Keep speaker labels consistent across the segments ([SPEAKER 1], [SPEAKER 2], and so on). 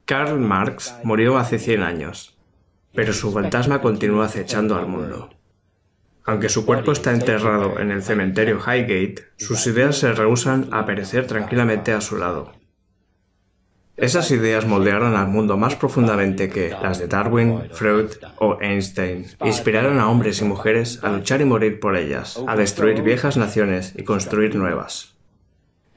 [SPEAKER 1] Karl Marx murió hace 100 años, pero su fantasma continúa acechando al mundo. Aunque su cuerpo está enterrado en el cementerio Highgate, sus ideas se rehúsan a perecer tranquilamente a su lado. Esas ideas moldearon al mundo más profundamente que las de Darwin, Freud o Einstein. Inspiraron a hombres y mujeres a luchar y morir por ellas, a destruir viejas naciones y construir nuevas.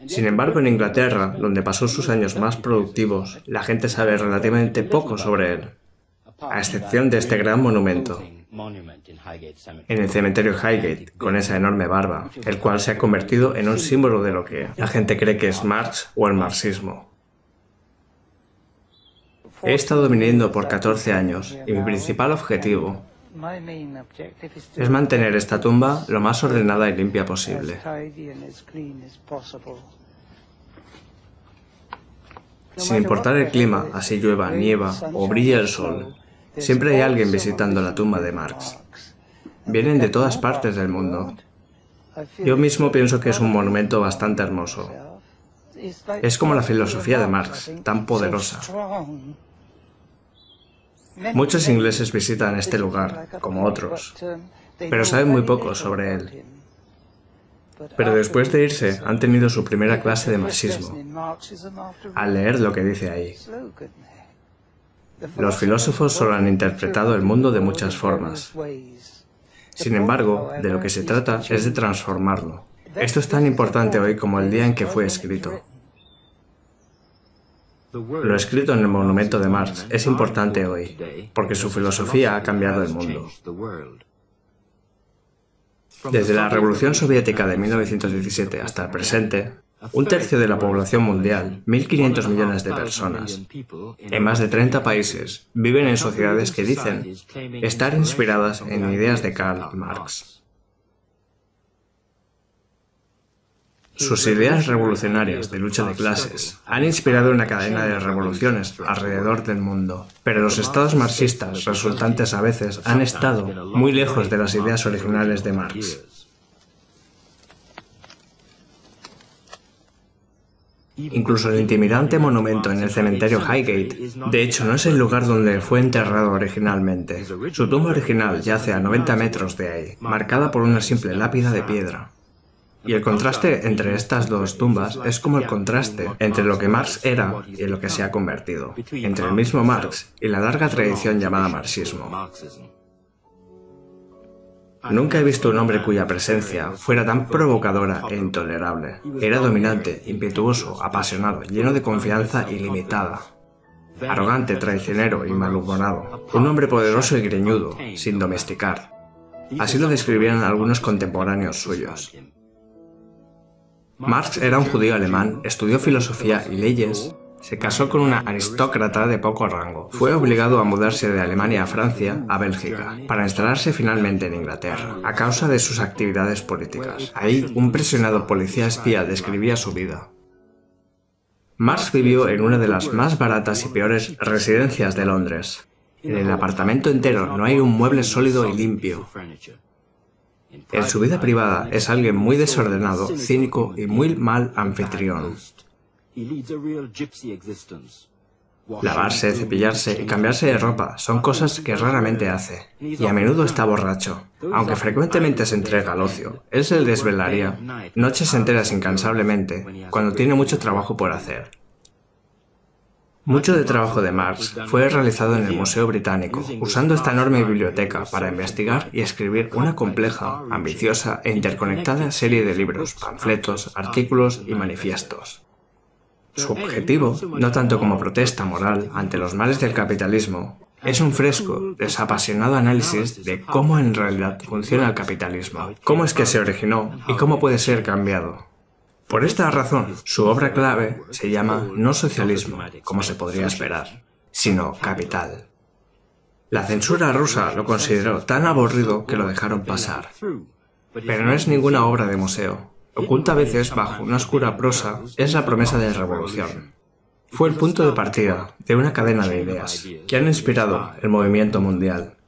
[SPEAKER 1] Sin embargo, en Inglaterra, donde pasó sus años más productivos, la gente sabe relativamente poco sobre él, a excepción de este gran monumento en el cementerio Highgate, con esa enorme barba, el cual se ha convertido en un símbolo de lo que la gente cree que es Marx o el marxismo. He estado viniendo por 14 años y mi principal objetivo es mantener esta tumba lo más ordenada y limpia posible. Sin importar el clima, así llueva, nieva o brille el sol, siempre hay alguien visitando la tumba de Marx. Vienen de todas partes del mundo. Yo mismo pienso que es un monumento bastante hermoso. Es como la filosofía de Marx, tan poderosa. Muchos ingleses visitan este lugar, como otros, pero saben muy poco sobre él. Pero después de irse, han tenido su primera clase de marxismo, al leer lo que dice ahí. Los filósofos solo han interpretado el mundo de muchas formas. Sin embargo, de lo que se trata es de transformarlo. Esto es tan importante hoy como el día en que fue escrito. Lo escrito en el monumento de Marx es importante hoy, porque su filosofía ha cambiado el mundo. Desde la Revolución Soviética de 1917 hasta el presente, un tercio de la población mundial, 1.500 millones de personas, en más de 30 países, viven en sociedades que dicen estar inspiradas en ideas de Karl Marx. Sus ideas revolucionarias de lucha de clases han inspirado una cadena de revoluciones alrededor del mundo, pero los estados marxistas resultantes a veces han estado muy lejos de las ideas originales de Marx. Incluso el intimidante monumento en el cementerio Highgate, de hecho, no es el lugar donde fue enterrado originalmente. Su tumba original yace a 90 metros de ahí, marcada por una simple lápida de piedra. Y el contraste entre estas dos tumbas es como el contraste entre lo que Marx era y en lo que se ha convertido, entre el mismo Marx y la larga tradición llamada marxismo. Nunca he visto un hombre cuya presencia fuera tan provocadora e intolerable. Era dominante, impetuoso, apasionado, lleno de confianza ilimitada. Arrogante, traicionero y malhumorado. Un hombre poderoso y greñudo, sin domesticar. Así lo describían algunos contemporáneos suyos. Marx era un judío alemán, estudió filosofía y leyes, se casó con una aristócrata de poco rango, fue obligado a mudarse de Alemania a Francia a Bélgica, para instalarse finalmente en Inglaterra, a causa de sus actividades políticas. Ahí, un presionado policía espía describía su vida. Marx vivió en una de las más baratas y peores residencias de Londres. En el apartamento entero no hay un mueble sólido y limpio. En su vida privada es alguien muy desordenado, cínico y muy mal anfitrión. Lavarse, cepillarse y cambiarse de ropa son cosas que raramente hace, y a menudo está borracho. Aunque frecuentemente se entrega al ocio, él se desvelaría noches enteras incansablemente cuando tiene mucho trabajo por hacer. Mucho del trabajo de Marx fue realizado en el Museo Británico, usando esta enorme biblioteca para investigar y escribir una compleja, ambiciosa e interconectada serie de libros, panfletos, artículos y manifiestos. Su objetivo, no tanto como protesta moral ante los males del capitalismo, es un fresco, desapasionado análisis de cómo en realidad funciona el capitalismo, cómo es que se originó y cómo puede ser cambiado. Por esta razón, su obra clave se llama no socialismo, como se podría esperar, sino capital. La censura rusa lo consideró tan aburrido que lo dejaron pasar. Pero no es ninguna obra de museo. Oculta a veces bajo una oscura prosa es la promesa de revolución. Fue el punto de partida de una cadena de ideas que han inspirado el movimiento mundial.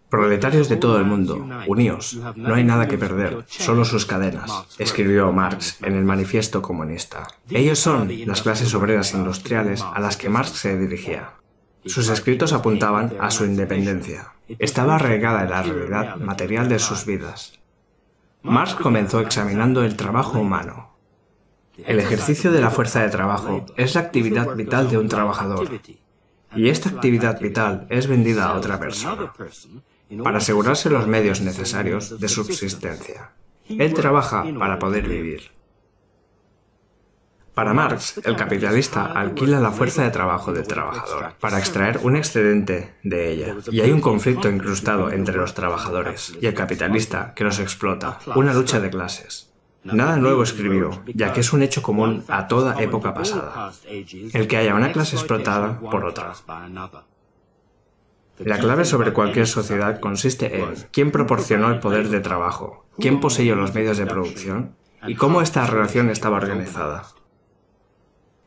[SPEAKER 1] Proletarios de todo el mundo, uníos, no hay nada que perder, solo sus cadenas, escribió Marx en el Manifiesto Comunista. Ellos son las clases obreras industriales a las que Marx se dirigía. Sus escritos apuntaban a su independencia. Estaba arraigada en la realidad material de sus vidas. Marx comenzó examinando el trabajo humano. El ejercicio de la fuerza de trabajo es la actividad vital de un trabajador, y esta actividad vital es vendida a otra persona para asegurarse los medios necesarios de subsistencia. Él trabaja para poder vivir. Para Marx, el capitalista alquila la fuerza de trabajo del trabajador para extraer un excedente de ella, y hay un conflicto incrustado entre los trabajadores y el capitalista que los explota, una lucha de clases. Nada nuevo escribió, ya que es un hecho común a toda época pasada, el que haya una clase explotada por otra. La clave sobre cualquier sociedad consiste en quién proporcionó el poder de trabajo, quién poseyó los medios de producción y cómo esta relación estaba organizada.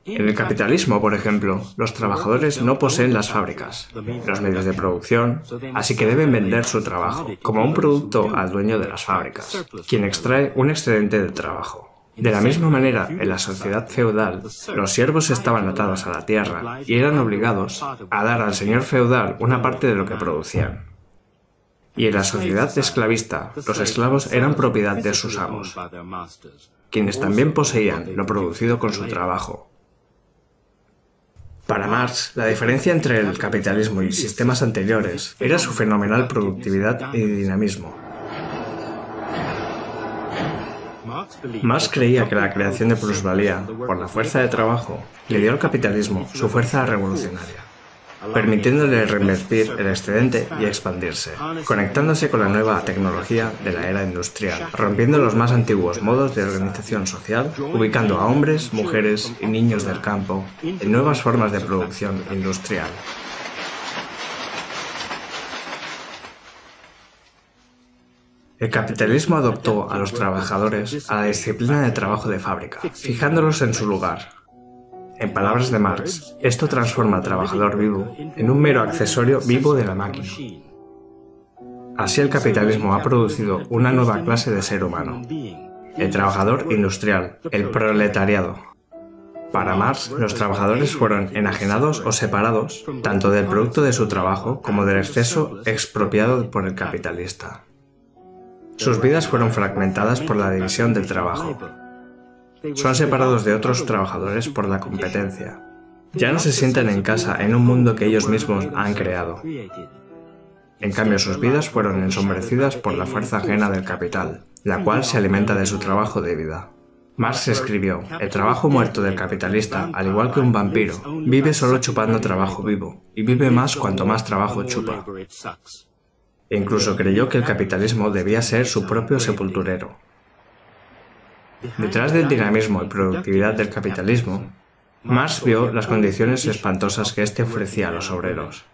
[SPEAKER 1] En el capitalismo, por ejemplo, los trabajadores no poseen las fábricas, los medios de producción, así que deben vender su trabajo como un producto al dueño de las fábricas, quien extrae un excedente del trabajo. De la misma manera, en la sociedad feudal, los siervos estaban atados a la tierra y eran obligados a dar al señor feudal una parte de lo que producían. Y en la sociedad esclavista, los esclavos eran propiedad de sus amos, quienes también poseían lo producido con su trabajo. Para Marx, la diferencia entre el capitalismo y sistemas anteriores era su fenomenal productividad y dinamismo. Marx creía que la creación de plusvalía por la fuerza de trabajo le dio al capitalismo su fuerza revolucionaria, permitiéndole reinvertir el excedente y expandirse, conectándose con la nueva tecnología de la era industrial, rompiendo los más antiguos modos de organización social, ubicando a hombres, mujeres y niños del campo en nuevas formas de producción industrial. El capitalismo adoptó a los trabajadores a la disciplina de trabajo de fábrica, fijándolos en su lugar. En palabras de Marx, esto transforma al trabajador vivo en un mero accesorio vivo de la máquina. Así el capitalismo ha producido una nueva clase de ser humano, el trabajador industrial, el proletariado. Para Marx, los trabajadores fueron enajenados o separados tanto del producto de su trabajo como del exceso expropiado por el capitalista. Sus vidas fueron fragmentadas por la división del trabajo. Son separados de otros trabajadores por la competencia. Ya no se sienten en casa en un mundo que ellos mismos han creado. En cambio, sus vidas fueron ensombrecidas por la fuerza ajena del capital, la cual se alimenta de su trabajo de vida. Marx escribió, el trabajo muerto del capitalista, al igual que un vampiro, vive solo chupando trabajo vivo, y vive más cuanto más trabajo chupa. E incluso creyó que el capitalismo debía ser su propio sepulturero. Detrás del dinamismo y productividad del capitalismo, Marx vio las condiciones espantosas que éste ofrecía a los obreros,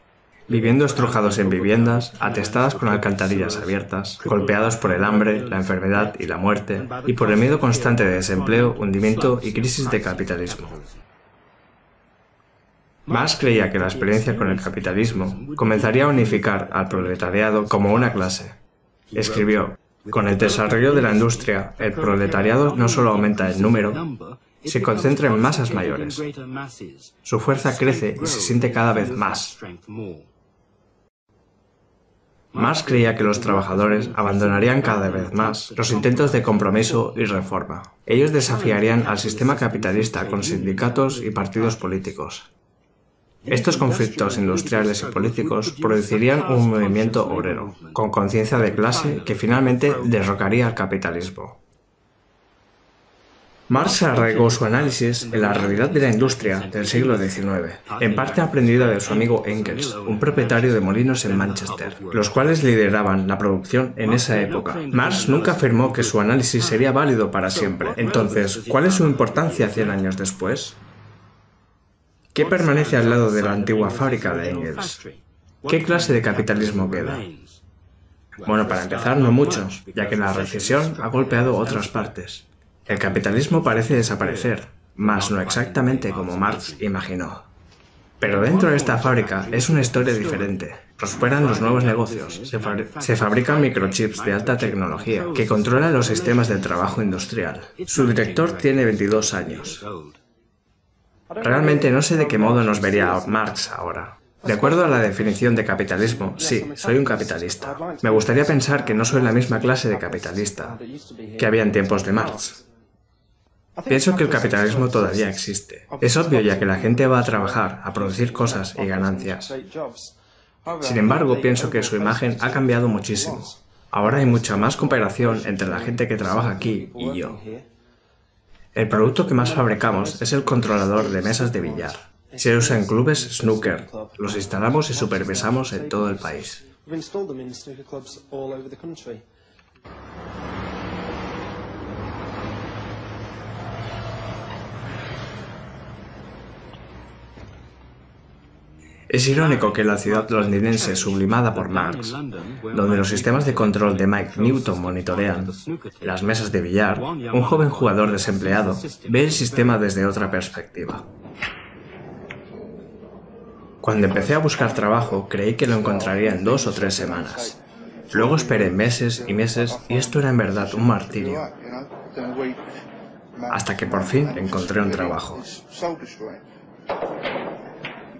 [SPEAKER 1] viviendo estrujados en viviendas, atestadas con alcantarillas abiertas, golpeados por el hambre, la enfermedad y la muerte, y por el miedo constante de desempleo, hundimiento y crisis de capitalismo. Marx creía que la experiencia con el capitalismo comenzaría a unificar al proletariado como una clase. Escribió, con el desarrollo de la industria, el proletariado no solo aumenta en número, se concentra en masas mayores. Su fuerza crece y se siente cada vez más. Marx creía que los trabajadores abandonarían cada vez más los intentos de compromiso y reforma. Ellos desafiarían al sistema capitalista con sindicatos y partidos políticos. Estos conflictos industriales y políticos producirían un movimiento obrero, con conciencia de clase, que finalmente derrocaría al capitalismo. Marx arraigó su análisis en la realidad de la industria del siglo XIX, en parte aprendida de su amigo Engels, un propietario de molinos en Manchester, los cuales lideraban la producción en esa época. Marx nunca afirmó que su análisis sería válido para siempre. Entonces, ¿cuál es su importancia 100 años después? ¿Qué permanece al lado de la antigua fábrica de Engels? ¿Qué clase de capitalismo queda? Bueno, para empezar, no mucho, ya que la recesión ha golpeado otras partes. El capitalismo parece desaparecer, mas no exactamente como Marx imaginó. Pero dentro de esta fábrica es una historia diferente. Prosperan los nuevos negocios. Se fabrican microchips de alta tecnología que controlan los sistemas de trabajo industrial. Su director tiene 22 años. Realmente no sé de qué modo nos vería Marx ahora. De acuerdo a la definición de capitalismo, sí, soy un capitalista. Me gustaría pensar que no soy la misma clase de capitalista que había en tiempos de Marx. Pienso que el capitalismo todavía existe. Es obvio, ya que la gente va a trabajar, a producir cosas y ganancias. Sin embargo, pienso que su imagen ha cambiado muchísimo. Ahora hay mucha más cooperación entre la gente que trabaja aquí y yo. El producto que más fabricamos es el controlador de mesas de billar. Se usa en clubes snooker. Los instalamos y supervisamos en todo el país. Es irónico que la ciudad londinense sublimada por Marx, donde los sistemas de control de Mike Newton monitorean las mesas de billar, un joven jugador desempleado ve el sistema desde otra perspectiva. Cuando empecé a buscar trabajo, creí que lo encontraría en 2 o 3 semanas. Luego esperé meses y meses y esto era en verdad un martirio. Hasta que por fin encontré un trabajo.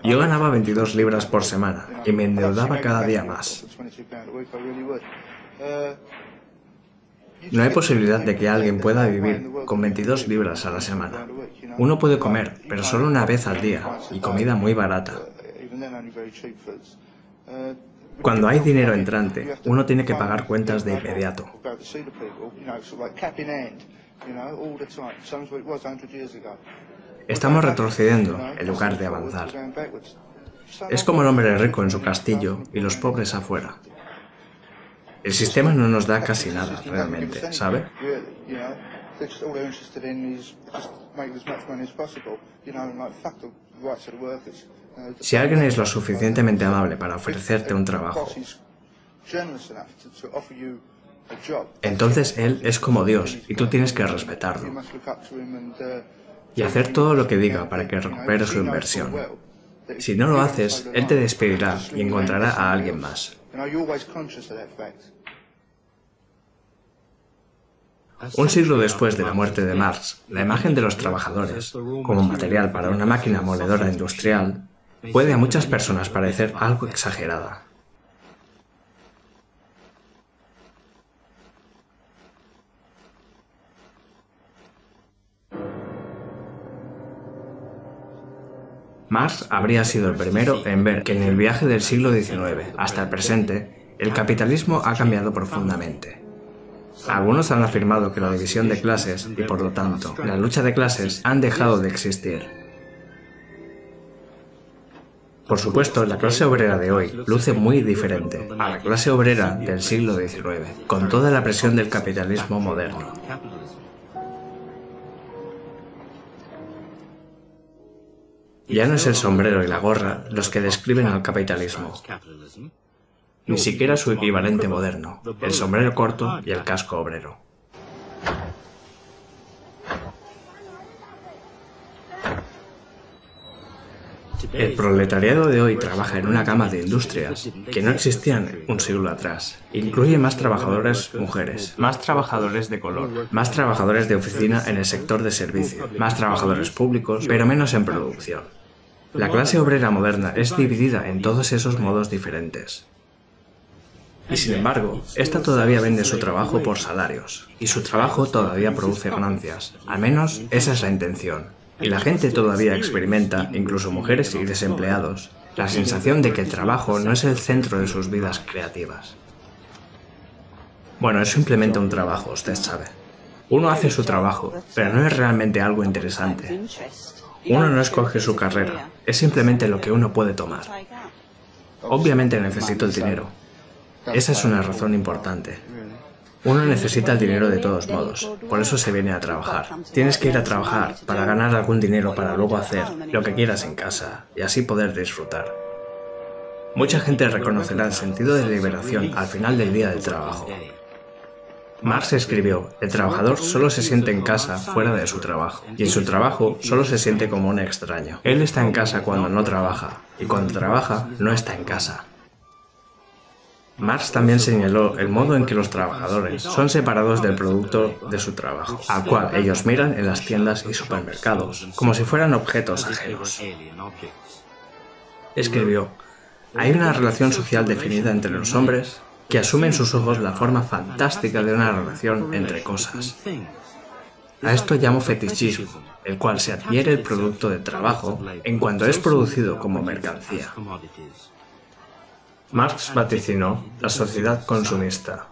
[SPEAKER 1] Yo ganaba 22 libras por semana y me endeudaba cada día más. No hay posibilidad de que alguien pueda vivir con 22 libras a la semana. Uno puede comer, pero solo una vez al día, y comida muy barata. Cuando hay dinero entrante, uno tiene que pagar cuentas de inmediato. Estamos retrocediendo en lugar de avanzar. Es como el hombre rico en su castillo y los pobres afuera. El sistema no nos da casi nada, realmente, ¿sabe? Si alguien es lo suficientemente amable para ofrecerte un trabajo, entonces él es como Dios y tú tienes que respetarlo y hacer todo lo que diga para que recupere su inversión. Si no lo haces, él te despedirá y encontrará a alguien más. Un siglo después de la muerte de Marx, la imagen de los trabajadores, como material para una máquina moledora industrial, puede a muchas personas parecer algo exagerada. Marx habría sido el primero en ver que en el viaje del siglo XIX hasta el presente, el capitalismo ha cambiado profundamente. Algunos han afirmado que la división de clases y, por lo tanto, la lucha de clases han dejado de existir. Por supuesto, la clase obrera de hoy luce muy diferente a la clase obrera del siglo XIX, con toda la presión del capitalismo moderno. Ya no es el sombrero y la gorra los que describen al capitalismo, ni siquiera su equivalente moderno, el sombrero corto y el casco obrero. El proletariado de hoy trabaja en una gama de industrias que no existían un siglo atrás. Incluye más trabajadoras mujeres, más trabajadores de color, más trabajadores de oficina en el sector de servicio, más trabajadores públicos, pero menos en producción. La clase obrera moderna es dividida en todos esos modos diferentes. Y sin embargo, esta todavía vende su trabajo por salarios, y su trabajo todavía produce ganancias. Al menos esa es la intención. Y la gente todavía experimenta, incluso mujeres y desempleados, la sensación de que el trabajo no es el centro de sus vidas creativas. Bueno, es simplemente un trabajo, usted sabe. Uno hace su trabajo, pero no es realmente algo interesante. Uno no escoge su carrera, es simplemente lo que uno puede tomar. Obviamente necesito el dinero. Esa es una razón importante. Uno necesita el dinero de todos modos, por eso se viene a trabajar. Tienes que ir a trabajar para ganar algún dinero para luego hacer lo que quieras en casa y así poder disfrutar. Mucha gente reconocerá el sentido de liberación al final del día del trabajo. Marx escribió, el trabajador solo se siente en casa fuera de su trabajo, y en su trabajo solo se siente como un extraño. Él está en casa cuando no trabaja, y cuando trabaja no está en casa. Marx también señaló el modo en que los trabajadores son separados del producto de su trabajo, al cual ellos miran en las tiendas y supermercados, como si fueran objetos ajenos. Escribió: hay una relación social definida entre los hombres que asume en sus ojos la forma fantástica de una relación entre cosas. A esto llamo fetichismo, el cual se adhiere el producto de trabajo en cuanto es producido como mercancía. Marx vaticinó la sociedad consumista.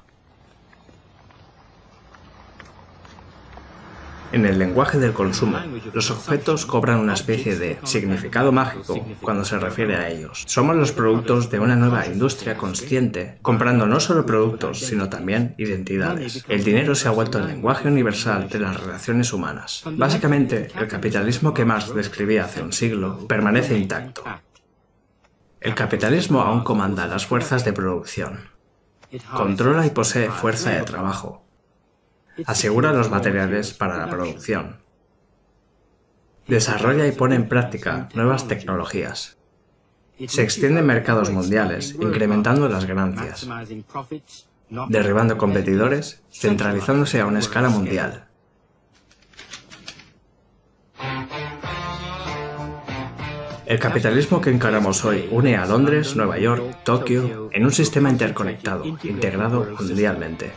[SPEAKER 1] En el lenguaje del consumo, los objetos cobran una especie de significado mágico cuando se refiere a ellos. Somos los productos de una nueva industria consciente, comprando no solo productos, sino también identidades. El dinero se ha vuelto el lenguaje universal de las relaciones humanas. Básicamente, el capitalismo que Marx describía hace un siglo permanece intacto. El capitalismo aún comanda las fuerzas de producción. Controla y posee fuerza de trabajo. Asegura los materiales para la producción. Desarrolla y pone en práctica nuevas tecnologías. Se extiende en mercados mundiales, incrementando las ganancias, derribando competidores, centralizándose a una escala mundial. El capitalismo que encaramos hoy une a Londres, Nueva York, Tokio, en un sistema interconectado, integrado mundialmente.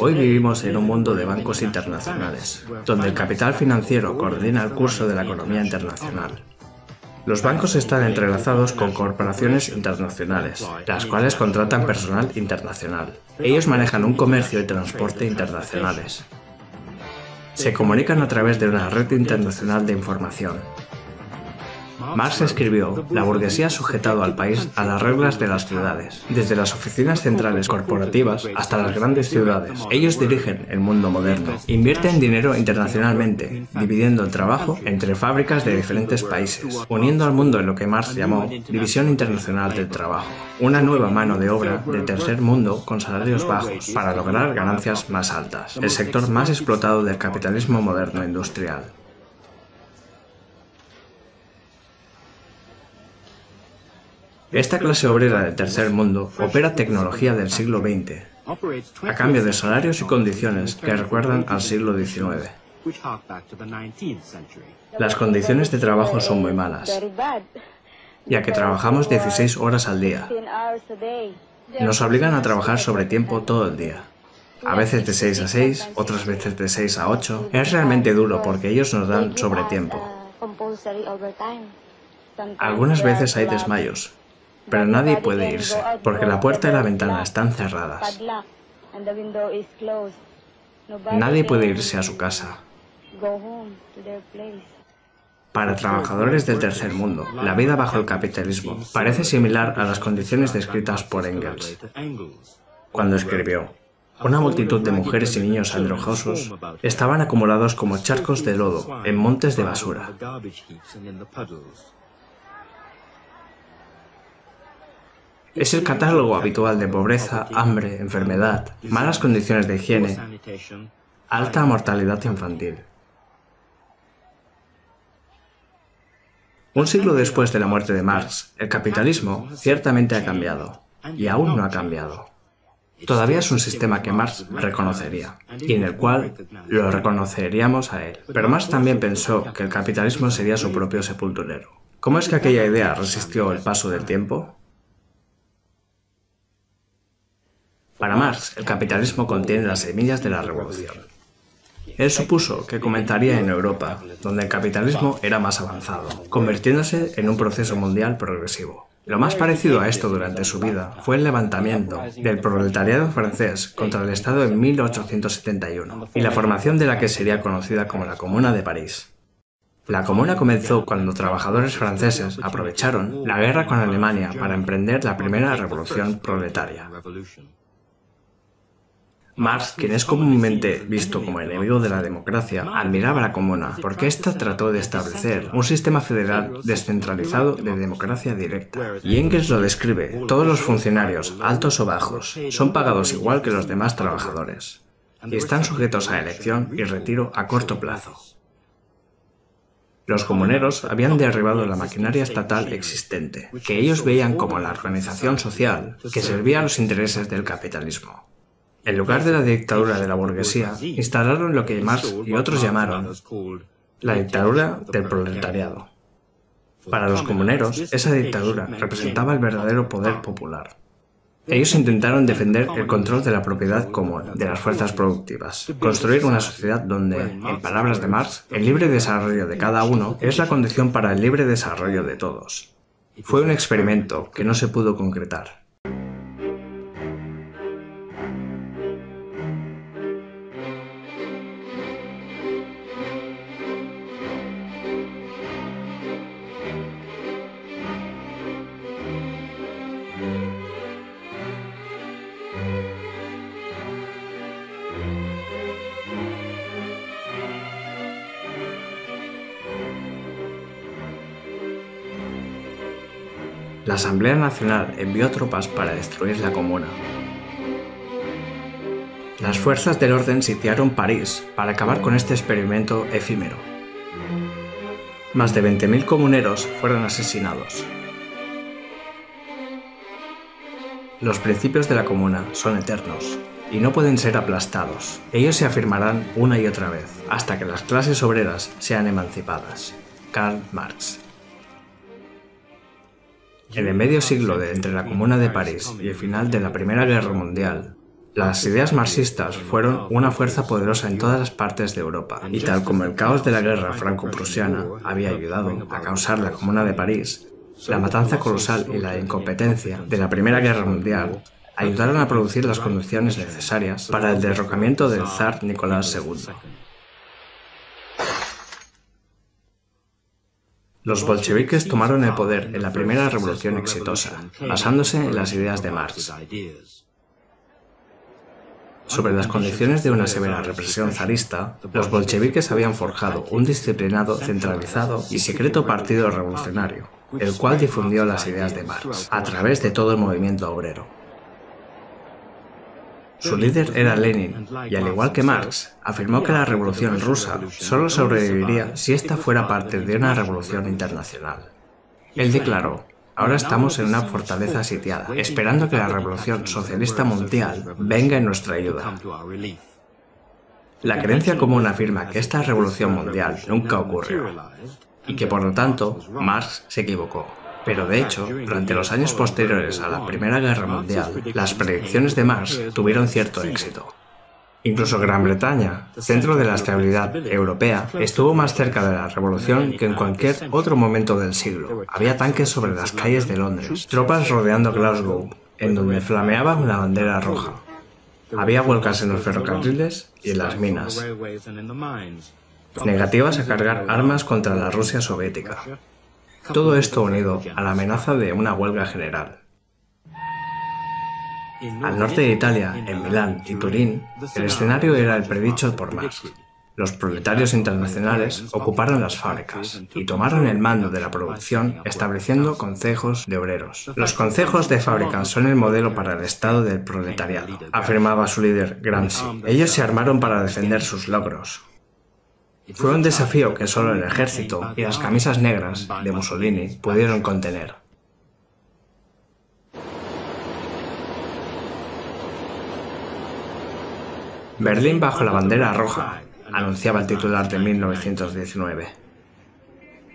[SPEAKER 1] Hoy vivimos en un mundo de bancos internacionales, donde el capital financiero coordina el curso de la economía internacional. Los bancos están entrelazados con corporaciones internacionales, las cuales contratan personal internacional. Ellos manejan un comercio y transporte internacionales. Se comunican a través de una red internacional de información. Marx escribió: la burguesía ha sujetado al país a las reglas de las ciudades, desde las oficinas centrales corporativas hasta las grandes ciudades. Ellos dirigen el mundo moderno. Invierten dinero internacionalmente, dividiendo el trabajo entre fábricas de diferentes países, uniendo al mundo en lo que Marx llamó División Internacional del Trabajo, una nueva mano de obra del tercer mundo con salarios bajos para lograr ganancias más altas, el sector más explotado del capitalismo moderno industrial. Esta clase obrera del tercer mundo opera tecnología del siglo XX, a cambio de salarios y condiciones que recuerdan al siglo XIX. Las condiciones de trabajo son muy malas, ya que trabajamos 16 horas al día. Nos obligan a trabajar sobre tiempo todo el día. A veces de 6 a 6, otras veces de 6 a 8. Es realmente duro porque ellos nos dan sobretiempo. Algunas veces hay desmayos, pero nadie puede irse, porque la puerta y la ventana están cerradas. Nadie puede irse a su casa. Para trabajadores del tercer mundo, la vida bajo el capitalismo parece similar a las condiciones descritas por Engels, cuando escribió: una multitud de mujeres y niños andrajosos estaban acumulados como charcos de lodo en montes de basura. Es el catálogo habitual de pobreza, hambre, enfermedad, malas condiciones de higiene, alta mortalidad infantil. Un siglo después de la muerte de Marx, el capitalismo ciertamente ha cambiado, y aún no ha cambiado. Todavía es un sistema que Marx reconocería, y en el cual lo reconoceríamos a él. Pero Marx también pensó que el capitalismo sería su propio sepulturero. ¿Cómo es que aquella idea resistió el paso del tiempo? Para Marx, el capitalismo contiene las semillas de la revolución. Él supuso que comenzaría en Europa, donde el capitalismo era más avanzado, convirtiéndose en un proceso mundial progresivo. Lo más parecido a esto durante su vida fue el levantamiento del proletariado francés contra el Estado en 1871 y la formación de la que sería conocida como la Comuna de París. La Comuna comenzó cuando trabajadores franceses aprovecharon la guerra con Alemania para emprender la primera revolución proletaria. Marx, quien es comúnmente visto como enemigo de la democracia, admiraba la Comuna porque ésta trató de establecer un sistema federal descentralizado de democracia directa. Y Engels lo describe: todos los funcionarios, altos o bajos, son pagados igual que los demás trabajadores y están sujetos a elección y retiro a corto plazo. Los comuneros habían derribado la maquinaria estatal existente, que ellos veían como la organización social que servía a los intereses del capitalismo. En lugar de la dictadura de la burguesía, instalaron lo que Marx y otros llamaron la dictadura del proletariado. Para los comuneros, esa dictadura representaba el verdadero poder popular. Ellos intentaron defender el control de la propiedad común, de las fuerzas productivas, construir una sociedad donde, en palabras de Marx, el libre desarrollo de cada uno es la condición para el libre desarrollo de todos. Fue un experimento que no se pudo concretar. La Asamblea Nacional envió tropas para destruir la Comuna. Las fuerzas del orden sitiaron París para acabar con este experimento efímero. Más de 20.000 comuneros fueron asesinados. Los principios de la Comuna son eternos y no pueden ser aplastados. Ellos se afirmarán una y otra vez hasta que las clases obreras sean emancipadas. Karl Marx. En el medio siglo entre la Comuna de París y el final de la Primera Guerra Mundial, las ideas marxistas fueron una fuerza poderosa en todas las partes de Europa, y tal como el caos de la guerra franco-prusiana había ayudado a causar la Comuna de París, la matanza colosal y la incompetencia de la Primera Guerra Mundial ayudaron a producir las condiciones necesarias para el derrocamiento del zar Nicolás II. Los bolcheviques tomaron el poder en la primera revolución exitosa, basándose en las ideas de Marx. Sobre las condiciones de una severa represión zarista, los bolcheviques habían forjado un disciplinado, centralizado y secreto partido revolucionario, el cual difundió las ideas de Marx a través de todo el movimiento obrero. Su líder era Lenin, y al igual que Marx, afirmó que la revolución rusa solo sobreviviría si ésta fuera parte de una revolución internacional. Él declaró: ahora estamos en una fortaleza sitiada, esperando que la revolución socialista mundial venga en nuestra ayuda. La creencia común afirma que esta revolución mundial nunca ocurrió, y que por lo tanto Marx se equivocó. Pero de hecho, durante los años posteriores a la Primera Guerra Mundial, las predicciones de Marx tuvieron cierto éxito. Incluso Gran Bretaña, centro de la estabilidad europea, estuvo más cerca de la revolución que en cualquier otro momento del siglo. Había tanques sobre las calles de Londres, tropas rodeando Glasgow, en donde flameaba una bandera roja. Había huelgas en los ferrocarriles y en las minas, negativas a cargar armas contra la Rusia soviética. Todo esto unido a la amenaza de una huelga general. Al norte de Italia, en Milán y Turín, el escenario era el predicho por Marx. Los proletarios internacionales ocuparon las fábricas y tomaron el mando de la producción, estableciendo concejos de obreros. Los concejos de fábrica son el modelo para el estado del proletariado, afirmaba su líder Gramsci. Ellos se armaron para defender sus logros. Fue un desafío que solo el ejército y las camisas negras de Mussolini pudieron contener. Berlín bajo la bandera roja, anunciaba el titular de 1919.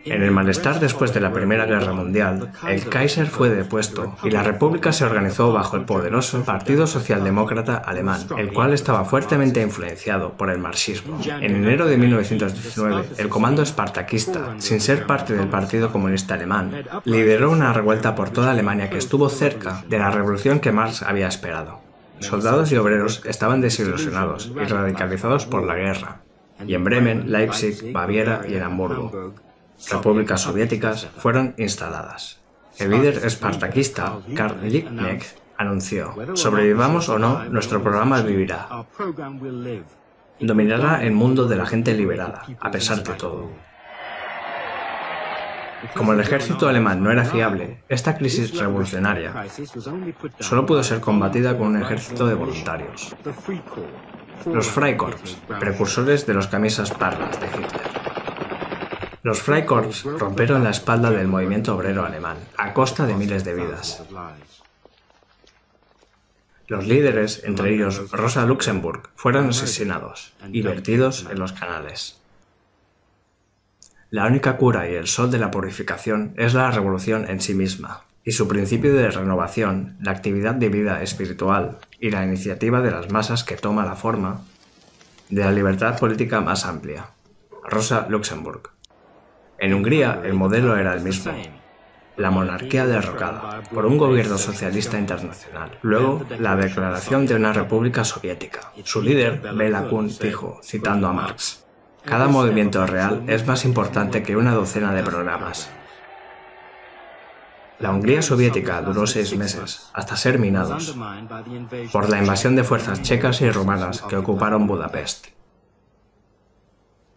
[SPEAKER 1] En el malestar después de la Primera Guerra Mundial, el Kaiser fue depuesto y la República se organizó bajo el poderoso Partido Socialdemócrata Alemán, el cual estaba fuertemente influenciado por el marxismo. En enero de 1919, el comando espartaquista, sin ser parte del Partido Comunista Alemán, lideró una revuelta por toda Alemania que estuvo cerca de la revolución que Marx había esperado. Soldados y obreros estaban desilusionados y radicalizados por la guerra, y en Bremen, Leipzig, Baviera y en Hamburgo, repúblicas soviéticas fueron instaladas. El líder espartaquista, Karl Liebknecht, Anunció: sobrevivamos o no, nuestro programa vivirá. Dominará el mundo de la gente liberada, a pesar de todo. Como el ejército alemán no era fiable, esta crisis revolucionaria solo pudo ser combatida con un ejército de voluntarios. Los Freikorps, precursores de los camisas pardas de Hitler. Los Freikorps rompieron la espalda del movimiento obrero alemán, a costa de miles de vidas. Los líderes, entre ellos Rosa Luxemburg, fueron asesinados y vertidos en los canales. La única cura y el sol de la purificación es la revolución en sí misma, y su principio de renovación, la actividad de vida espiritual y la iniciativa de las masas que toma la forma de la libertad política más amplia. Rosa Luxemburg. En Hungría el modelo era el mismo. La monarquía derrocada por un gobierno socialista internacional. Luego, la declaración de una república soviética. Su líder, Béla Kun, dijo, citando a Marx: cada movimiento real es más importante que una docena de programas. La Hungría soviética duró 6 meses, hasta ser minados, por la invasión de fuerzas checas y rumanas que ocuparon Budapest.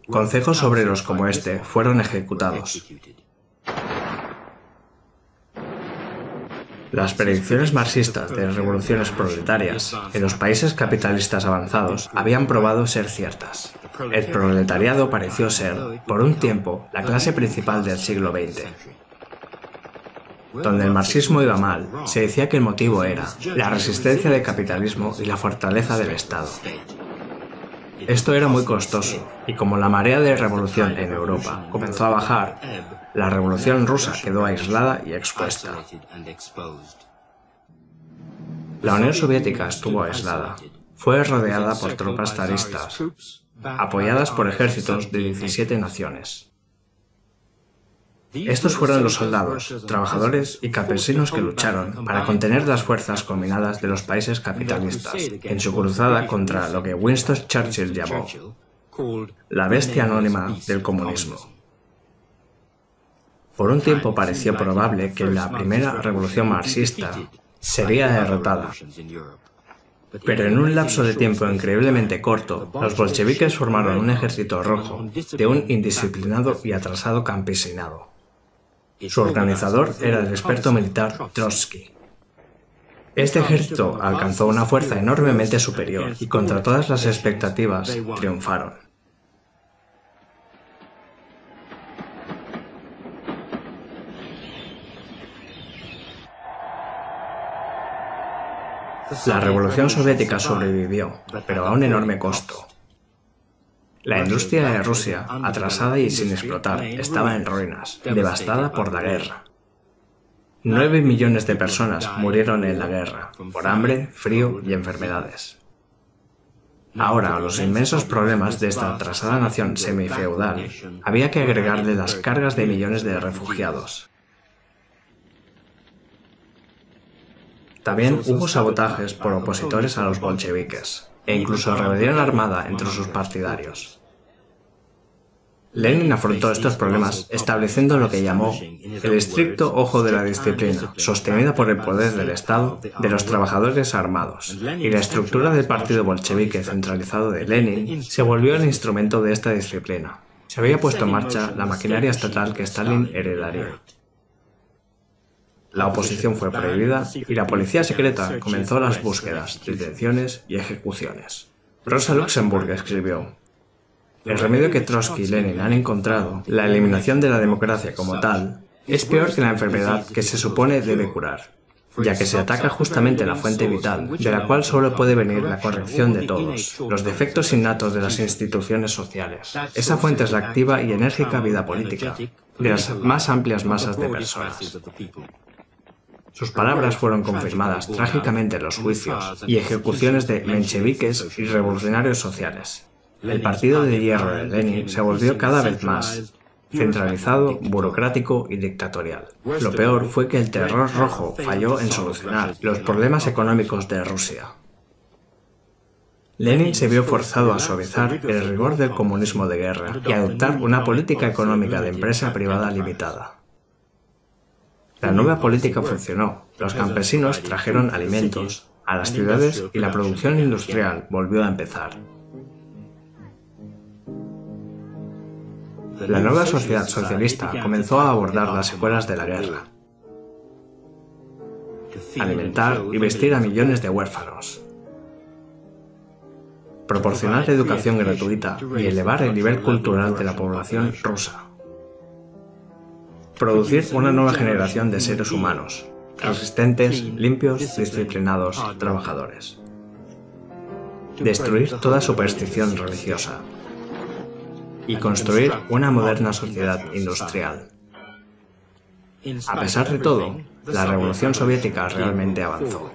[SPEAKER 1] Concejos obreros como este fueron ejecutados. Las predicciones marxistas de revoluciones proletarias en los países capitalistas avanzados habían probado ser ciertas. El proletariado pareció ser, por un tiempo, la clase principal del siglo XX. Donde el marxismo iba mal, se decía que el motivo era la resistencia del capitalismo y la fortaleza del Estado. Esto era muy costoso, y como la marea de revolución en Europa comenzó a bajar, la revolución rusa quedó aislada y expuesta. La Unión Soviética estuvo aislada. Fue rodeada por tropas zaristas, apoyadas por ejércitos de 17 naciones. Estos fueron los soldados, trabajadores y campesinos que lucharon para contener las fuerzas combinadas de los países capitalistas en su cruzada contra lo que Winston Churchill llamó la bestia anónima del comunismo. Por un tiempo pareció probable que la primera revolución marxista sería derrotada. Pero en un lapso de tiempo increíblemente corto, los bolcheviques formaron un ejército rojo de un indisciplinado y atrasado campesinado. Su organizador era el experto militar Trotsky. Este ejército alcanzó una fuerza enormemente superior y contra todas las expectativas triunfaron. La Revolución Soviética sobrevivió, pero a un enorme costo. La industria de Rusia, atrasada y sin explotar, estaba en ruinas, devastada por la guerra. 9 millones de personas murieron en la guerra, por hambre, frío y enfermedades. Ahora, a los inmensos problemas de esta atrasada nación semifeudal, había que agregarle las cargas de millones de refugiados. También hubo sabotajes por opositores a los bolcheviques, e incluso rebelión armada entre sus partidarios. Lenin afrontó estos problemas estableciendo lo que llamó el estricto ojo de la disciplina, sostenida por el poder del Estado, de los trabajadores armados, y la estructura del partido bolchevique centralizado de Lenin se volvió el instrumento de esta disciplina. Se había puesto en marcha la maquinaria estatal que Stalin heredaría. La oposición fue prohibida y la policía secreta comenzó las búsquedas, detenciones y ejecuciones. Rosa Luxemburg escribió: el remedio que Trotsky y Lenin han encontrado, la eliminación de la democracia como tal, es peor que la enfermedad que se supone debe curar, ya que se ataca justamente la fuente vital, de la cual solo puede venir la corrección de todos, los defectos innatos de las instituciones sociales. Esa fuente es la activa y enérgica vida política de las más amplias masas de personas. Sus palabras fueron confirmadas trágicamente en los juicios y ejecuciones de mencheviques y revolucionarios sociales. El partido de hierro de Lenin se volvió cada vez más centralizado, burocrático y dictatorial. Lo peor fue que el terror rojo falló en solucionar los problemas económicos de Rusia. Lenin se vio forzado a suavizar el rigor del comunismo de guerra y a adoptar una política económica de empresa privada limitada. La nueva política funcionó. Los campesinos trajeron alimentos a las ciudades y la producción industrial volvió a empezar. La nueva sociedad socialista comenzó a abordar las secuelas de la guerra, alimentar y vestir a millones de huérfanos, proporcionar educación gratuita y elevar el nivel cultural de la población rusa, producir una nueva generación de seres humanos, resistentes, limpios, disciplinados, trabajadores, destruir toda superstición religiosa y construir una moderna sociedad industrial. A pesar de todo, la Revolución Soviética realmente avanzó.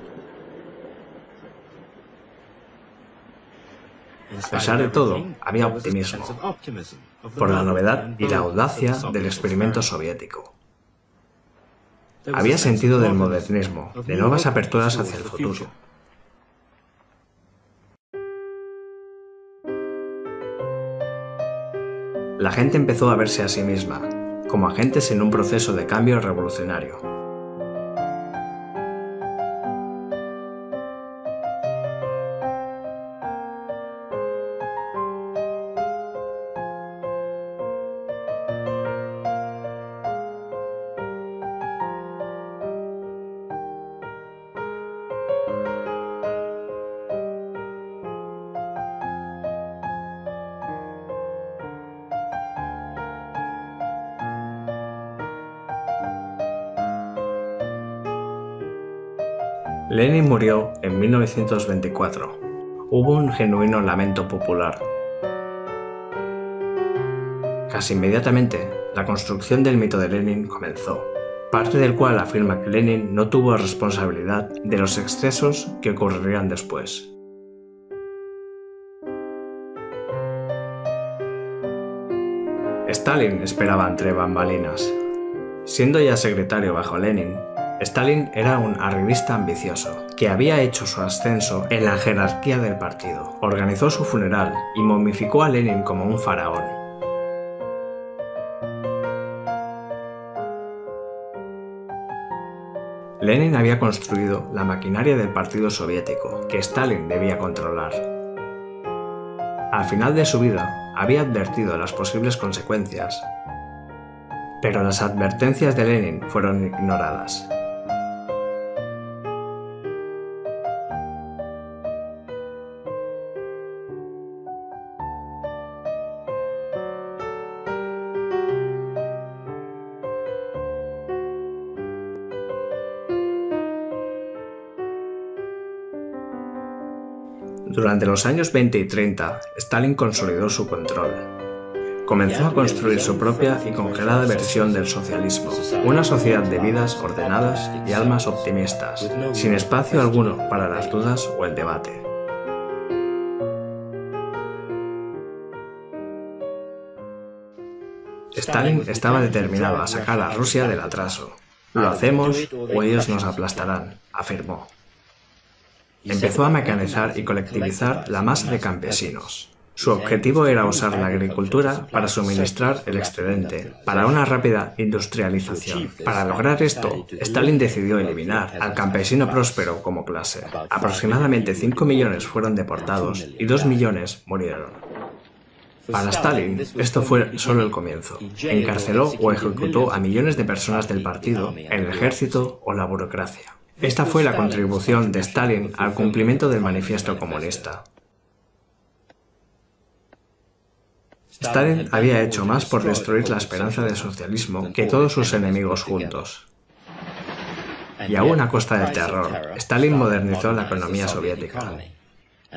[SPEAKER 1] A pesar de todo, había optimismo por la novedad y la audacia del experimento soviético. Había sentido del modernismo, de nuevas aperturas hacia el futuro. La gente empezó a verse a sí misma como agentes en un proceso de cambio revolucionario. Lenin murió en 1924. Hubo un genuino lamento popular. Casi inmediatamente, la construcción del mito de Lenin comenzó, parte del cual afirma que Lenin no tuvo responsabilidad de los excesos que ocurrirían después. Stalin esperaba entre bambalinas. Siendo ya secretario bajo Lenin, Stalin era un arribista ambicioso, que había hecho su ascenso en la jerarquía del partido. Organizó su funeral y momificó a Lenin como un faraón. Lenin había construido la maquinaria del Partido Soviético, que Stalin debía controlar. Al final de su vida, había advertido las posibles consecuencias, pero las advertencias de Lenin fueron ignoradas. Durante los años 20 y 30, Stalin consolidó su control. Comenzó a construir su propia y congelada versión del socialismo, una sociedad de vidas ordenadas y almas optimistas, sin espacio alguno para las dudas o el debate. Stalin estaba determinado a sacar a Rusia del atraso. Lo hacemos o ellos nos aplastarán, afirmó. Empezó a mecanizar y colectivizar la masa de campesinos. Su objetivo era usar la agricultura para suministrar el excedente, para una rápida industrialización. Para lograr esto, Stalin decidió eliminar al campesino próspero como clase. Aproximadamente 5 millones fueron deportados y 2 millones murieron. Para Stalin, esto fue solo el comienzo. Encarceló o ejecutó a millones de personas del partido, el ejército o la burocracia. Esta fue la contribución de Stalin al cumplimiento del manifiesto comunista. Stalin había hecho más por destruir la esperanza de socialismo que todos sus enemigos juntos. Y aún a costa del terror, Stalin modernizó la economía soviética.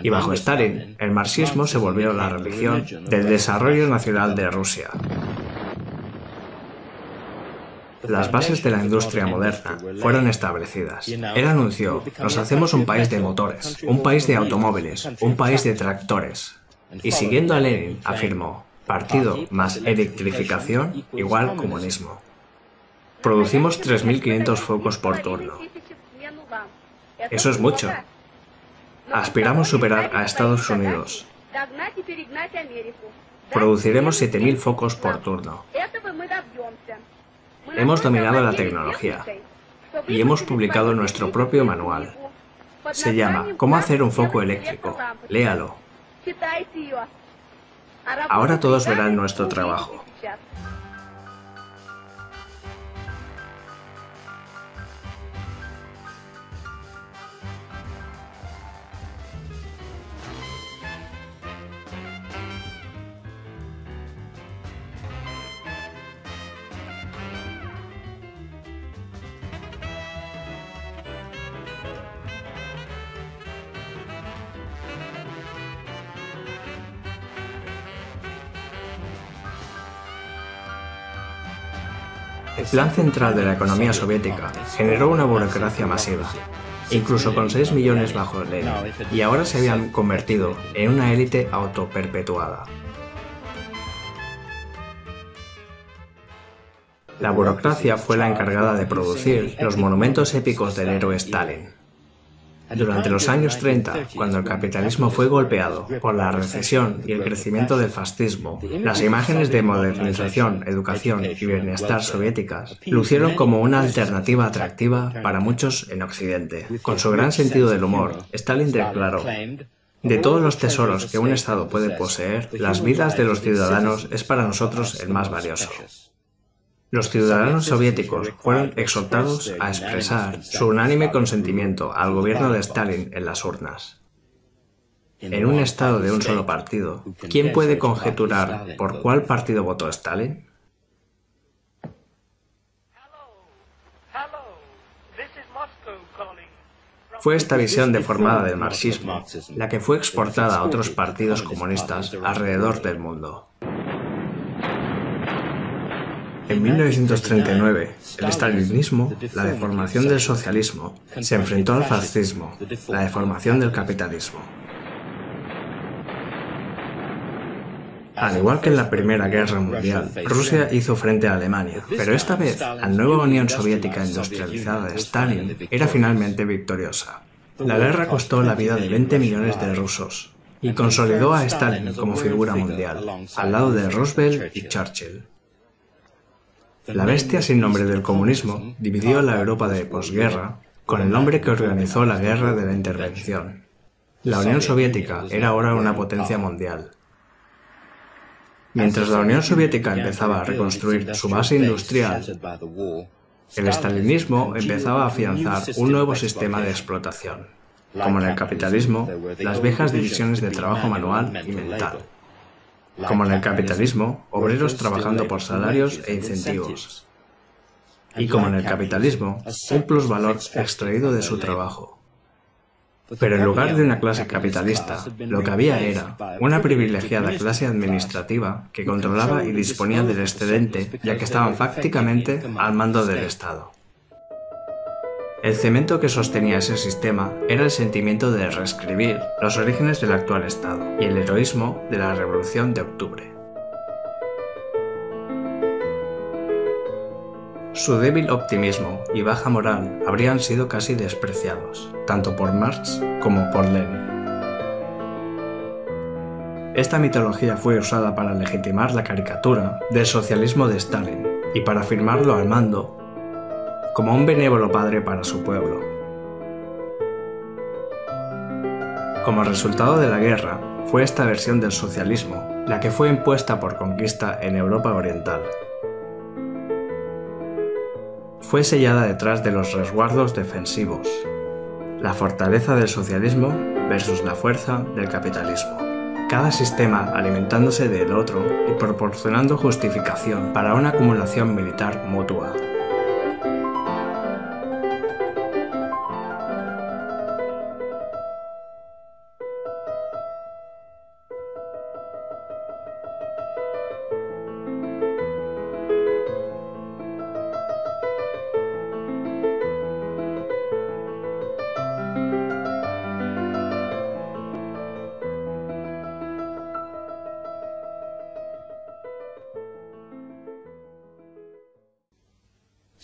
[SPEAKER 1] Y bajo Stalin, el marxismo se volvió la religión del desarrollo nacional de Rusia. Las bases de la industria moderna fueron establecidas. Él anunció: nos hacemos un país de motores, un país de automóviles, un país de tractores. Y siguiendo a Lenin, afirmó: partido más electrificación igual comunismo. Producimos 3.500 focos por turno. Eso es mucho. Aspiramos superar a Estados Unidos. Produciremos 7.000 focos por turno. Hemos dominado la tecnología y hemos publicado nuestro propio manual. Se llama ¿Cómo hacer un foco eléctrico? Léalo. Ahora todos verán nuestro trabajo. El plan central de la economía soviética generó una burocracia masiva, incluso con 6 millones bajo Lenin, y ahora se habían convertido en una élite autoperpetuada. La burocracia fue la encargada de producir los monumentos épicos del héroe Stalin. Durante los años 30, cuando el capitalismo fue golpeado por la recesión y el crecimiento del fascismo, las imágenes de modernización, educación y bienestar soviéticas lucieron como una alternativa atractiva para muchos en Occidente. Con su gran sentido del humor, Stalin declaró: de todos los tesoros que un Estado puede poseer, las vidas de los ciudadanos es para nosotros el más valioso. Los ciudadanos soviéticos fueron exhortados a expresar su unánime consentimiento al gobierno de Stalin en las urnas. En un estado de un solo partido, ¿quién puede conjeturar por cuál partido votó Stalin? Fue esta visión deformada del marxismo la que fue exportada a otros partidos comunistas alrededor del mundo. En 1939, el stalinismo, la deformación del socialismo, se enfrentó al fascismo, la deformación del capitalismo. Al igual que en la Primera Guerra Mundial, Rusia hizo frente a Alemania, pero esta vez la nueva Unión Soviética industrializada de Stalin era finalmente victoriosa. La guerra costó la vida de 20 millones de rusos y consolidó a Stalin como figura mundial, al lado de Roosevelt y Churchill. La bestia sin nombre del comunismo dividió la Europa de posguerra con el hombre que organizó la guerra de la intervención. La Unión Soviética era ahora una potencia mundial. Mientras la Unión Soviética empezaba a reconstruir su base industrial, el stalinismo empezaba a afianzar un nuevo sistema de explotación. Como en el capitalismo, las viejas divisiones de trabajo manual y mental. Como en el capitalismo, obreros trabajando por salarios e incentivos. Y como en el capitalismo, un plusvalor extraído de su trabajo. Pero en lugar de una clase capitalista, lo que había era una privilegiada clase administrativa que controlaba y disponía del excedente, ya que estaban fácticamente al mando del Estado. El cemento que sostenía ese sistema era el sentimiento de reescribir los orígenes del actual Estado y el heroísmo de la Revolución de Octubre. Su débil optimismo y baja moral habrían sido casi despreciados, tanto por Marx como por Lenin. Esta mitología fue usada para legitimar la caricatura del socialismo de Stalin y para afirmarlo al mando como un benévolo padre para su pueblo. Como resultado de la guerra, fue esta versión del socialismo la que fue impuesta por conquista en Europa Oriental. Fue sellada detrás de los resguardos defensivos, la fortaleza del socialismo versus la fuerza del capitalismo. Cada sistema alimentándose del otro y proporcionando justificación para una acumulación militar mutua.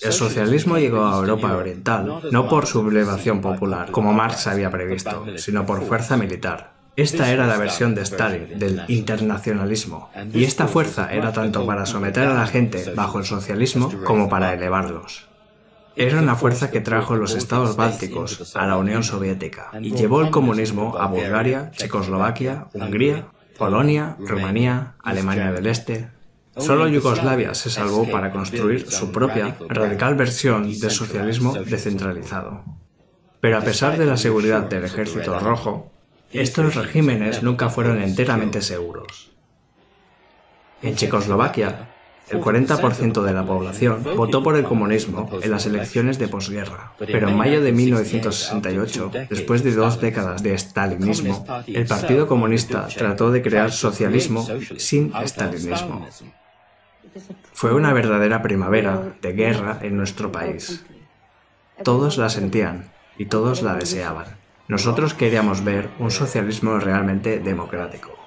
[SPEAKER 1] El socialismo llegó a Europa Oriental no por sublevación popular, como Marx había previsto, sino por fuerza militar. Esta era la versión de Stalin del internacionalismo, y esta fuerza era tanto para someter a la gente bajo el socialismo como para elevarlos. Era una fuerza que trajo los estados bálticos a la Unión Soviética y llevó el comunismo a Bulgaria, Checoslovaquia, Hungría, Polonia, Rumanía, Alemania del Este. Solo Yugoslavia se salvó para construir su propia, radical versión de socialismo descentralizado. Pero a pesar de la seguridad del Ejército Rojo, estos regímenes nunca fueron enteramente seguros. En Checoslovaquia, el 40% de la población votó por el comunismo en las elecciones de posguerra, pero en mayo de 1968, después de 2 décadas de stalinismo, el Partido Comunista trató de crear socialismo sin stalinismo. Fue una verdadera primavera de guerra en nuestro país. Todos la sentían y todos la deseaban. Nosotros queríamos ver un socialismo realmente democrático.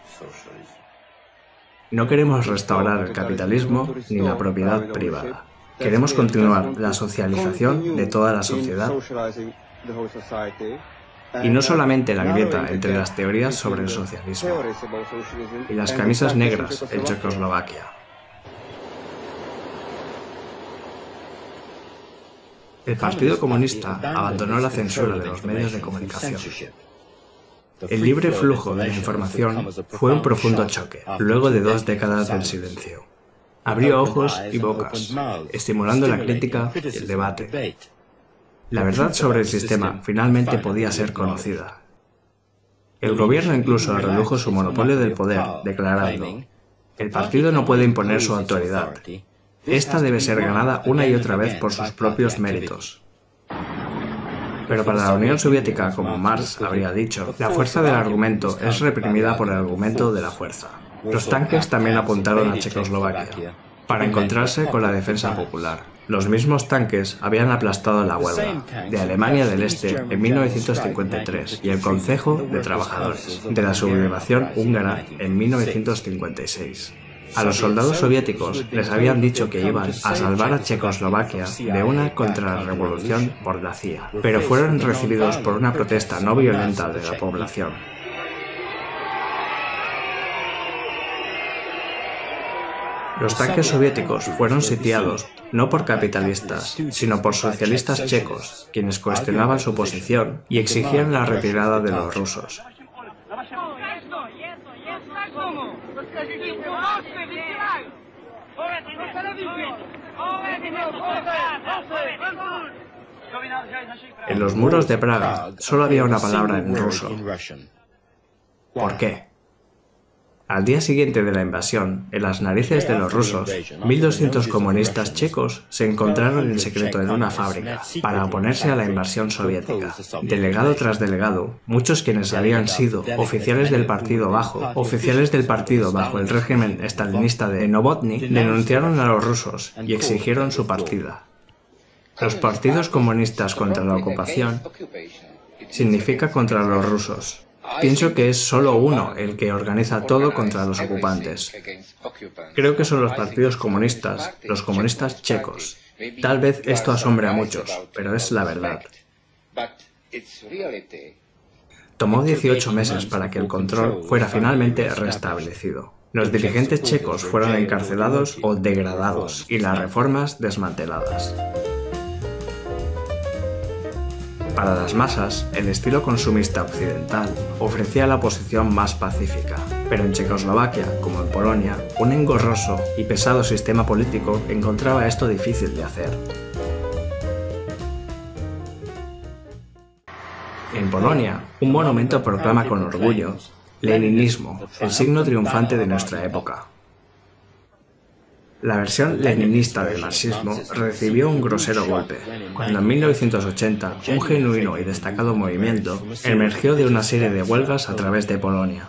[SPEAKER 1] No queremos restaurar el capitalismo ni la propiedad privada. Queremos continuar la socialización de toda la sociedad. Y no solamente la grieta entre las teorías sobre el socialismo y las camisas negras en Checoslovaquia. El Partido Comunista abandonó la censura de los medios de comunicación. El libre flujo de la información fue un profundo choque, luego de 2 décadas del silencio. Abrió ojos y bocas, estimulando la crítica y el debate. La verdad sobre el sistema finalmente podía ser conocida. El gobierno incluso redujo su monopolio del poder, declarando: "El partido no puede imponer su autoridad. Esta debe ser ganada una y otra vez por sus propios méritos". Pero para la Unión Soviética, como Marx habría dicho, la fuerza del argumento es reprimida por el argumento de la fuerza. Los tanques también apuntaron a Checoslovaquia para encontrarse con la defensa popular. Los mismos tanques habían aplastado la huelga de Alemania del Este en 1953 y el Consejo de Trabajadores de la sublevación húngara en 1956. A los soldados soviéticos les habían dicho que iban a salvar a Checoslovaquia de una contrarrevolución por la CIA, pero fueron recibidos por una protesta no violenta de la población. Los tanques soviéticos fueron sitiados no por capitalistas, sino por socialistas checos, quienes cuestionaban su posición y exigían la retirada de los rusos. En los muros de Praga solo había una palabra en ruso. ¿Por qué? Al día siguiente de la invasión, en las narices de los rusos, 1.200 comunistas checos se encontraron en secreto en una fábrica para oponerse a la invasión soviética. Delegado tras delegado, muchos quienes habían sido oficiales del partido bajo el régimen estalinista de Novotny, denunciaron a los rusos y exigieron su partida. Los partidos comunistas contra la ocupación significa contra los rusos. Pienso que es solo uno el que organiza todo contra los ocupantes. Creo que son los partidos comunistas, los comunistas checos. Tal vez esto asombre a muchos, pero es la verdad. Tomó 18 meses para que el control fuera finalmente restablecido. Los dirigentes checos fueron encarcelados o degradados y las reformas desmanteladas. Para las masas, el estilo consumista occidental ofrecía la posición más pacífica, pero en Checoslovaquia, como en Polonia, un engorroso y pesado sistema político encontraba esto difícil de hacer. En Polonia, un monumento proclama con orgullo Leninismo, el signo triunfante de nuestra época. La versión leninista del marxismo recibió un grosero golpe, cuando en 1980 un genuino y destacado movimiento emergió de una serie de huelgas a través de Polonia.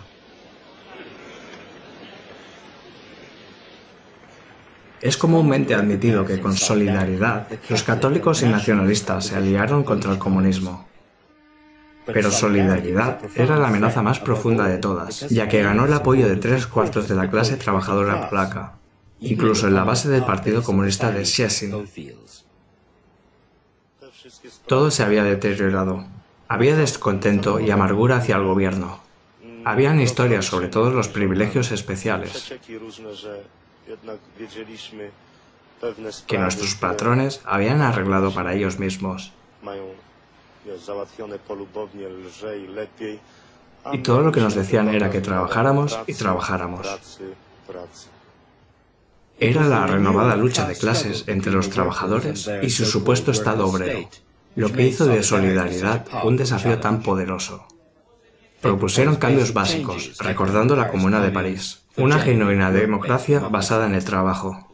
[SPEAKER 1] Es comúnmente admitido que con solidaridad los católicos y nacionalistas se aliaron contra el comunismo. Pero Solidaridad era la amenaza más profunda de todas, ya que ganó el apoyo de 3/4 de la clase trabajadora polaca, incluso en la base del Partido Comunista de Szczecin. Todo se había deteriorado. Había descontento y amargura hacia el gobierno. Habían historias sobre todos los privilegios especiales que nuestros patrones habían arreglado para ellos mismos. Y todo lo que nos decían era que trabajáramos y trabajáramos. Era la renovada lucha de clases entre los trabajadores y su supuesto Estado obrero, lo que hizo de Solidaridad un desafío tan poderoso. Propusieron cambios básicos, recordando la Comuna de París, una genuina democracia basada en el trabajo.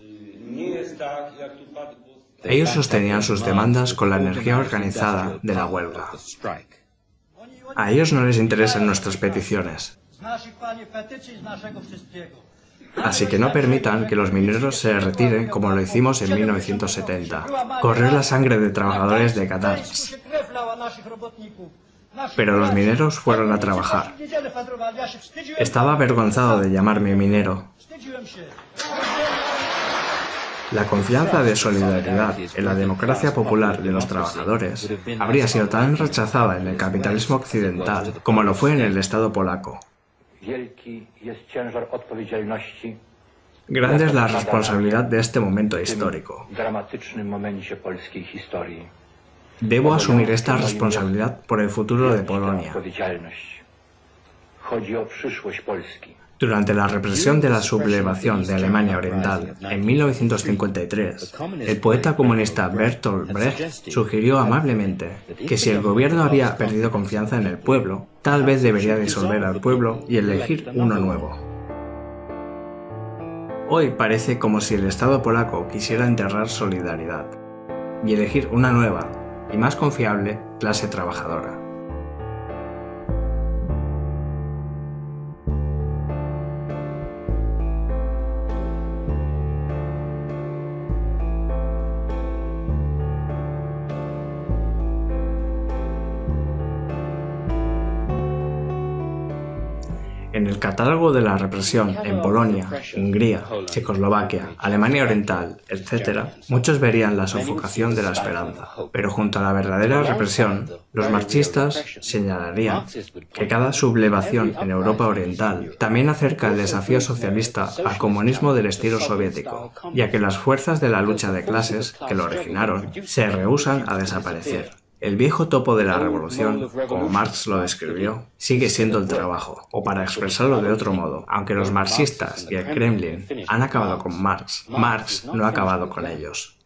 [SPEAKER 1] Ellos sostenían sus demandas con la energía organizada de la huelga. A ellos no les interesan nuestras peticiones. Así que no permitan que los mineros se retiren como lo hicimos en 1970. Corrió la sangre de trabajadores de Qatar. Pero los mineros fueron a trabajar. Estaba avergonzado de llamarme minero. La confianza de Solidaridad en la democracia popular de los trabajadores habría sido tan rechazada en el capitalismo occidental como lo fue en el Estado polaco. Grande es la responsabilidad de este momento histórico. Debo asumir esta responsabilidad por el futuro de Polonia. Durante la represión de la sublevación de Alemania Oriental en 1953, el poeta comunista Bertolt Brecht sugirió amablemente que si el gobierno había perdido confianza en el pueblo, tal vez debería disolver al pueblo y elegir uno nuevo. Hoy parece como si el Estado polaco quisiera enterrar Solidaridad y elegir una nueva y más confiable clase trabajadora. En el catálogo de la represión en Polonia, Hungría, Checoslovaquia, Alemania Oriental, etc., muchos verían la sofocación de la esperanza. Pero junto a la verdadera represión, los marxistas señalarían que cada sublevación en Europa Oriental también acerca el desafío socialista al comunismo del estilo soviético, ya que las fuerzas de la lucha de clases que lo originaron se rehúsan a desaparecer. El viejo topo de la revolución, como Marx lo describió, sigue siendo el trabajo, o para expresarlo de otro modo, aunque los marxistas y el Kremlin han acabado con Marx, Marx no ha acabado con ellos.